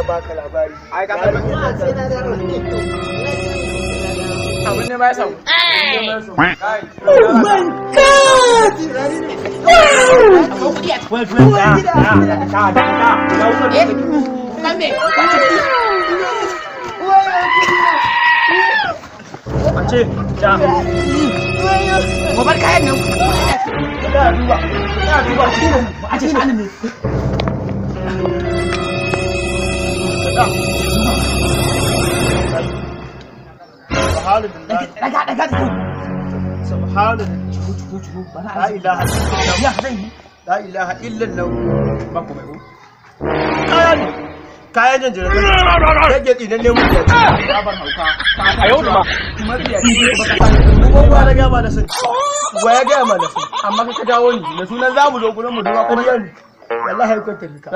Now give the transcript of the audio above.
baka labari. Ai ka san abin ne ma ya sau. Oh my God! Ace, ja. Mu bar kayan nan. Ya duba cikin A ce shanin ne. Subhanallah. Daga. Subhanallah. La ilaha illallah. Ya zai yi. La ilaha illallah. Ba ku mai ko. Kayan jan jirgin rage tsinan ne mutu ya ce rabar hauka A yau da ma. mafiya ce baka sani kuma ba na gaba da sun wa ya gaya ma da sun amma ka dawo ni da sunan za mu zo gurin mu duba kuma yan wallahi ka tafi ka